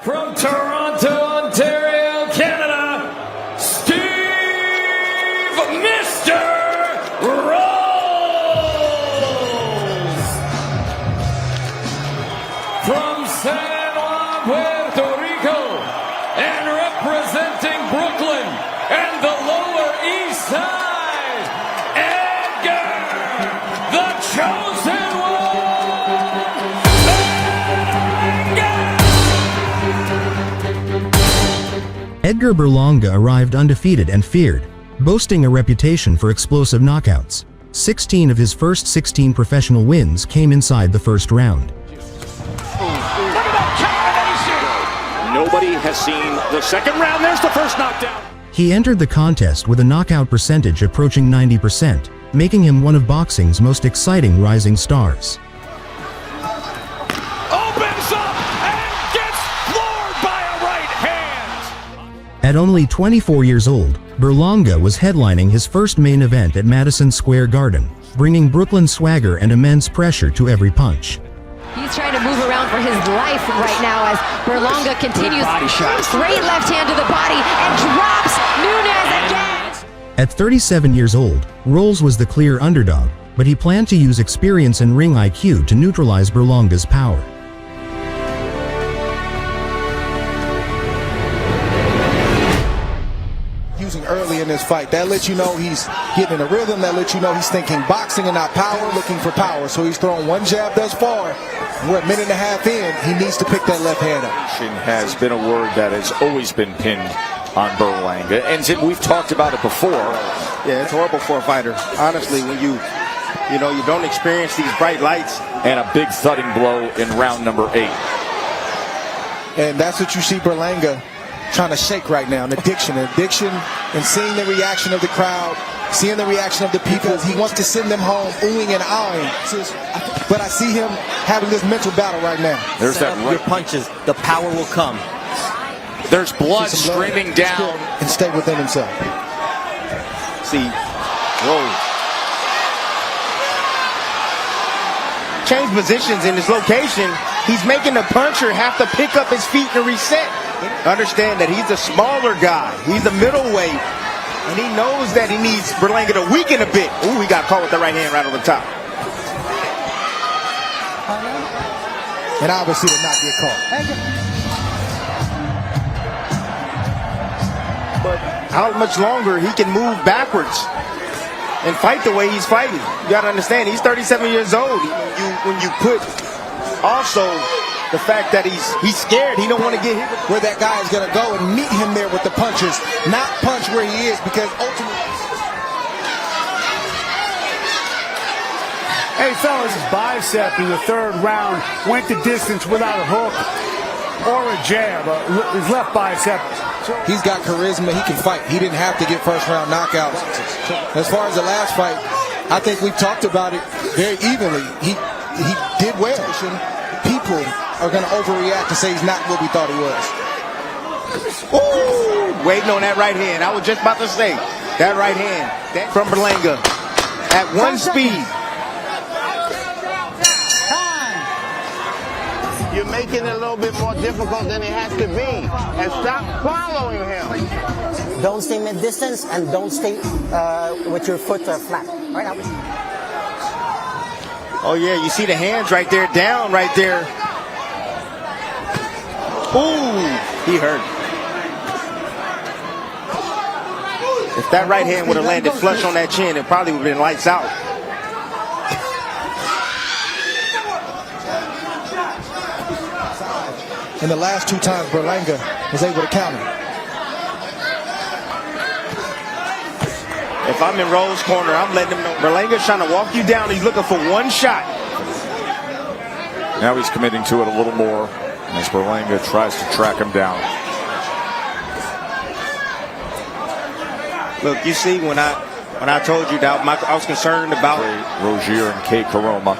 From Toronto, Ontario, Canada, Steve Mr. Rolls. From San Juan, Puerto Rico, and representing Brooklyn and the Lower East Side, Edgar, the Chosen One. Edgar Berlanga arrived undefeated and feared, boasting a reputation for explosive knockouts. 16 of his first 16 professional wins came inside the first round. Nobody has seen the second round. There's the first knockdown. He entered the contest with a knockout percentage approaching 90%, making him one of boxing's most exciting rising stars. Opens up and gets floored by a right hand. At only 24 years old, Berlanga was headlining his first main event at Madison Square Garden, bringing Brooklyn swagger and immense pressure to every punch. He's trying to move around for his life right now as Berlanga continues. Great left hand to the body and drops Nunes again. At 37 years old, Rolls was the clear underdog, but he planned to use experience and ring IQ to neutralize Berlanga's power. Using early in this fight, that lets you know he's getting in a rhythm, that lets you know he's thinking boxing and not power, looking for power. So he's thrown one jab thus far. We're a minute and a half in, he needs to pick that left hand up. Has been a word that has always been pinned on Berlanga, and we've talked about it before. Yeah, it's horrible for a fighter, honestly, when you don't experience these bright lights. And a big thudding blow in round number 8. And that's what you see Berlanga trying to shake right now, an addiction, and seeing the reaction of the crowd, seeing the reaction of the people. He wants to send them home oohing and ahhing. But I see him having this mental battle right now. There's that your punches, the power will come. There's blood streaming down. And stay within himself. See, whoa. Change positions in his location. He's making the puncher have to pick up his feet and reset. Understand that he's a smaller guy. He's a middleweight. And he knows that he needs Berlanga to weaken a bit. Ooh, he got caught with the right hand right on the top. And obviously did not get caught. But how much longer he can move backwards and fight the way he's fighting? You got to understand, he's 37 years old. When you put also the fact that he's scared, he don't want to get hit where that guy is going to go and meet him there with the punches, not punch where he is, because ultimately. Hey fellas, his bicep in the third round went the distance without a hook or a jab. His left bicep. He's got charisma. He can fight. He didn't have to get first round knockouts. As far as the last fight, I think we've talked about it very evenly. He did well. People are going to overreact and say he's not what we thought he was. Ooh, waiting on that right hand. I was just about to say that right hand from Berlanga at one speed. You're making it a little bit more difficult than it has to be. And stop following him. Don't stay mid-distance and don't stay with your foot flat. Right now. Oh, yeah, you see the hands right there, down right there. Ooh, he hurt. If that right hand would have landed flush on that chin, it probably would have been lights out. And the last two times Berlanga was able to counter. If I'm in Rolls' corner, I'm letting him know. Berlanga's trying to walk you down. He's looking for one shot. Now he's committing to it a little more as Berlanga tries to track him down. Look, you see, when I told you that I was concerned about Rozier and Kay Karoma,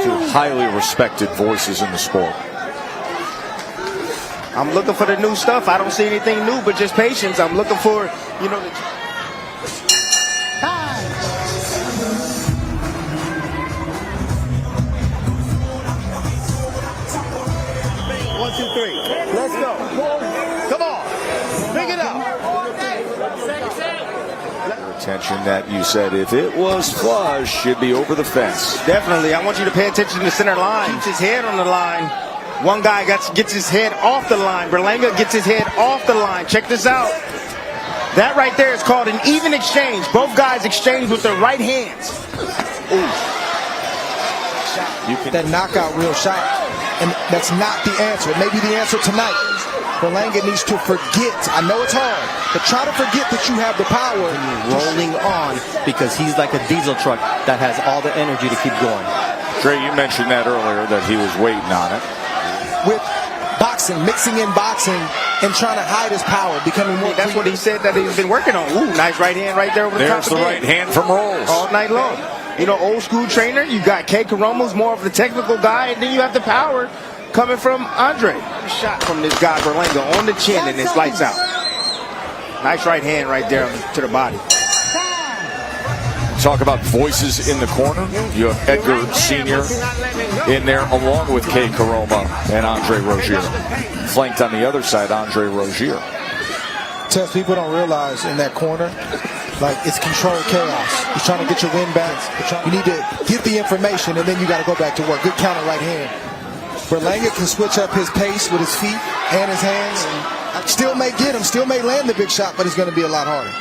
two highly respected voices in the sport. I'm looking for the new stuff. I don't see anything new, but just patience. I'm looking for, 2, 3. Let's go. Come on. Pick it up. Attention that you said if it was flush, should be over the fence. Definitely. I want you to pay attention to the center line. Keeps his head on the line. One guy gets his head off the line. Berlanga gets his head off the line. Check this out. That right there is called an even exchange. Both guys exchange with their right hands. Ooh. That knockout real shot. And that's not the answer. It may be the answer tonight. Berlanga needs to forget. I know it's hard, but try to forget that you have the power. Rolling on because he's like a diesel truck that has all the energy to keep going. Dre, you mentioned that earlier that he was waiting on it. With boxing, mixing in boxing, and trying to hide his power, becoming more. That's what he said that he's been working on. Ooh, nice right hand right there over the top. There's the right hand from Rolls. All night long. You know, old school trainer. You got K. Karoma's more of the technical guy, and then you have the power coming from Andre. Shot from this guy Berlanga on the chin, and it's lights out. Nice right hand right there to the body. Talk about voices in the corner. You have Edgar Sr. in there along with K. Karoma and Andre Rozier. Flanked on the other side, Andre Rozier. Tess, people don't realize in that corner, like, it's controlled chaos. He's trying to get your win back. You need to get the information, and then you got to go back to work. Good counter right hand. Berlanga can switch up his pace with his feet and his hands. Still may get him, still may land the big shot, but it's going to be a lot harder.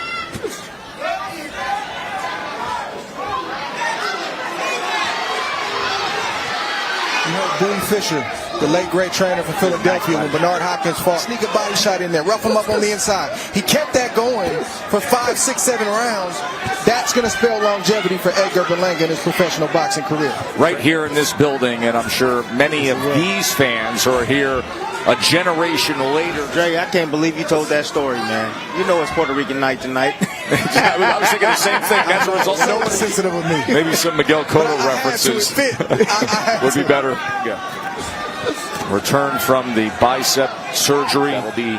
You know, Boone Fisher, the late great trainer from Philadelphia, when Bernard Hopkins fought, sneak a body shot in there, rough him up on the inside. He kept that going for 5, 6, 7 rounds. That's going to spell longevity for Edgar Berlanga in his professional boxing career. Right here in this building, and I'm sure many of these fans are here a generation later. Dre, I can't believe you told that story, man. You know it's Puerto Rican night tonight. I was thinking the same thing. As a result, so sensitive of me. Maybe some Miguel Cotto references would be better. Yeah. Return from the bicep surgery. That will be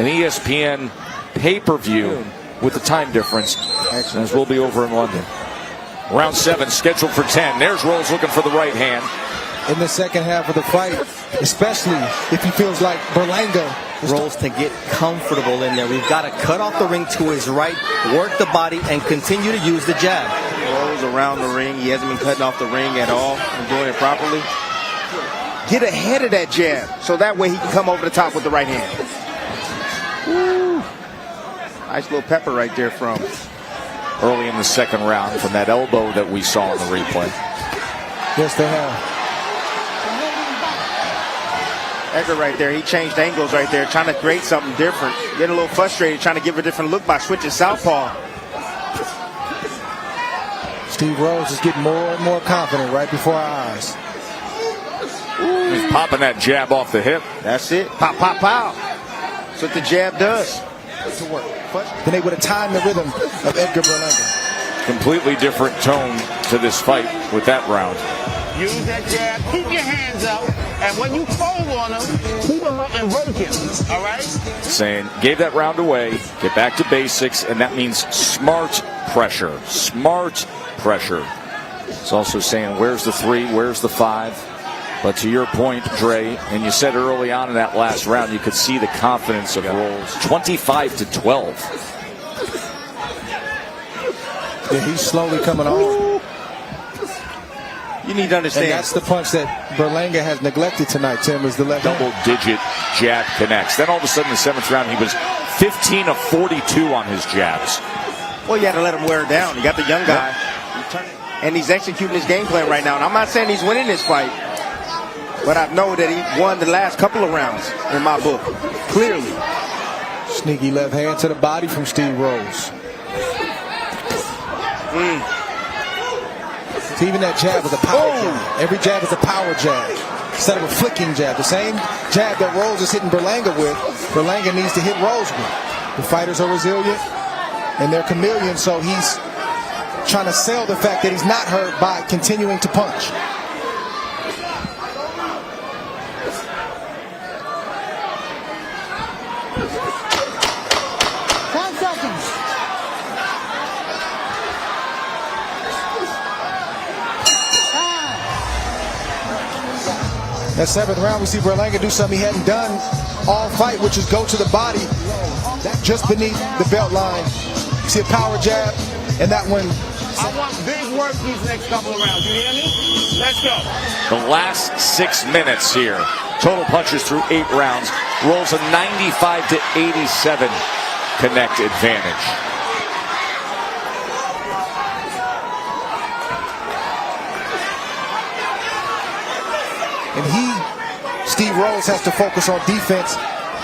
an ESPN pay-per-view with the time difference, as we'll be over in London. Round 7 scheduled for 10. There's Rolls looking for the right hand. In the second half of the fight, especially if he feels like Berlanga. Rolls to get comfortable in there. We've got to cut off the ring to his right, work the body, and continue to use the jab. Rolls around the ring. He hasn't been cutting off the ring at all and doing it properly. Get ahead of that jab so that way he can come over the top with the right hand. Woo. Nice little pepper right there from early in the second round from that elbow that we saw in the replay. Yes, they have. Edgar right there, he changed angles right there, trying to create something different. Getting a little frustrated, trying to give a different look by switching southpaw. Steve Rose is getting more and more confident right before our eyes. Ooh. He's popping that jab off the hip. That's it. Pop, pop, pow. That's what the jab does. To work. Been able to time the rhythm of Edgar Berlanga. Completely different tone to this fight with that round. Use that jab. Keep your hands up. And when you fold on him, keep him up and work him. All right? Saying, gave that round away, get back to basics, and that means smart pressure. Smart pressure. It's also saying, where's the 3, where's the 5? But to your point, Dre, and you said early on in that last round, you could see the confidence of Rolls. 25-12. Yeah, he's slowly coming on. You need to understand. And that's the punch that Berlanga has neglected tonight, Tim, is the left double-digit jab connects. Then all of a sudden, in the 7th round, he was 15 of 42 on his jabs. Well, you had to let him wear down. You got the young guy, and he's executing his game plan right now. And I'm not saying he's winning this fight, but I know that he won the last couple of rounds in my book, clearly. Sneaky left hand to the body from Steve Rose. So even that jab was a power jab. Every jab is a power jab instead of a flicking jab. The same jab that Rose is hitting Berlanga with, Berlanga needs to hit Rose with. The fighters are resilient and they're chameleons, so he's trying to sell the fact that he's not hurt by continuing to punch. That 7th round, we see Berlanga do something he hadn't done all fight, which is go to the body just beneath the belt line. You see a power jab, and that one. I want big work these next couple of rounds. You hear me? Let's go. The last 6 minutes here. Total punches through 8 rounds. Rolls a 95-87 connect advantage. And Steve Rose, has to focus on defense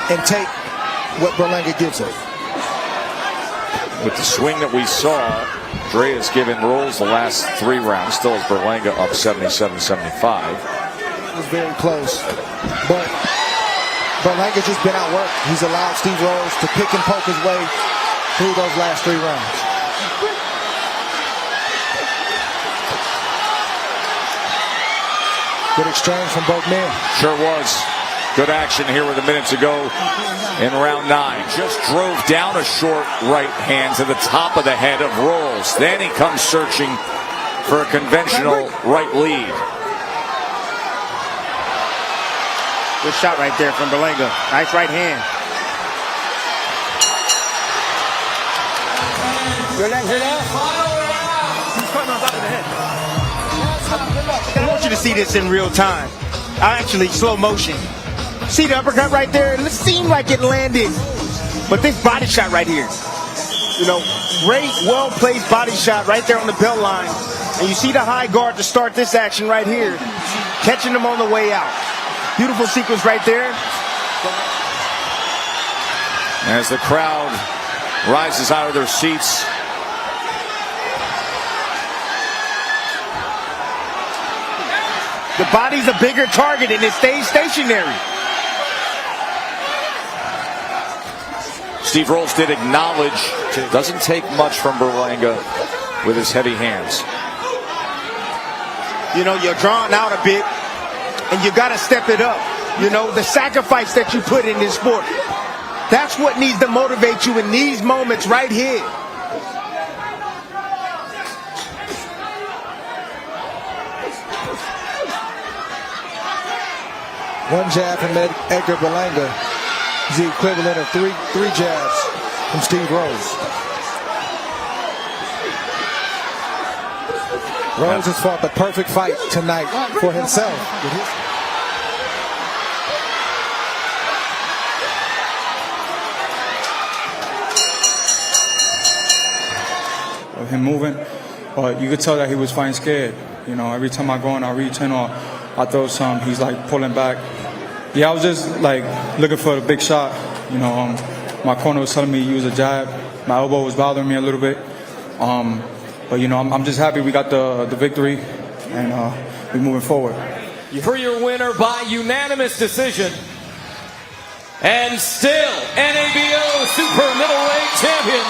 and take what Berlanga gives him. With the swing that we saw, Dre has given Rolls the last 3 rounds. Still has Berlanga up 77-75. It was very close. But Berlanga's just been outworked. He's allowed Steve Rose to pick and poke his way through those last 3 rounds. Good exchange from both men. Sure was. Good action here with a minute to go in round 9. Just drove down a short right hand to the top of the head of Rolls. Then he comes searching for a conventional right lead. Good shot right there from Berlanga. Nice right hand. Your legs are there. I want you to see this in real time. Actually, slow motion. See the uppercut right there? It seemed like it landed. But this body shot right here. You know, great, well-placed body shot right there on the belt line. And you see the high guard to start this action right here. Catching him on the way out. Beautiful sequence right there. As the crowd rises out of their seats. The body's a bigger target and it stays stationary. Steve Rolls did acknowledge it doesn't take much from Berlanga with his heavy hands. You know, you're drawn out a bit and you got to step it up. You know, the sacrifice that you put in this sport. That's what needs to motivate you in these moments right here. One jab from Edgar Berlanga is the equivalent of three jabs from Steve Rose. Rose has fought the perfect fight tonight for himself. Of him moving, but you could tell that he was fighting scared. You know, every time I go and I reach in or I throw some, he's like pulling back. Yeah, I was just like looking for the big shot. You know, my corner was telling me to use a jab. My elbow was bothering me a little bit. But you know, I'm just happy we got the victory and we're moving forward. For your winner by unanimous decision, and still NABO Super Middleweight Champion,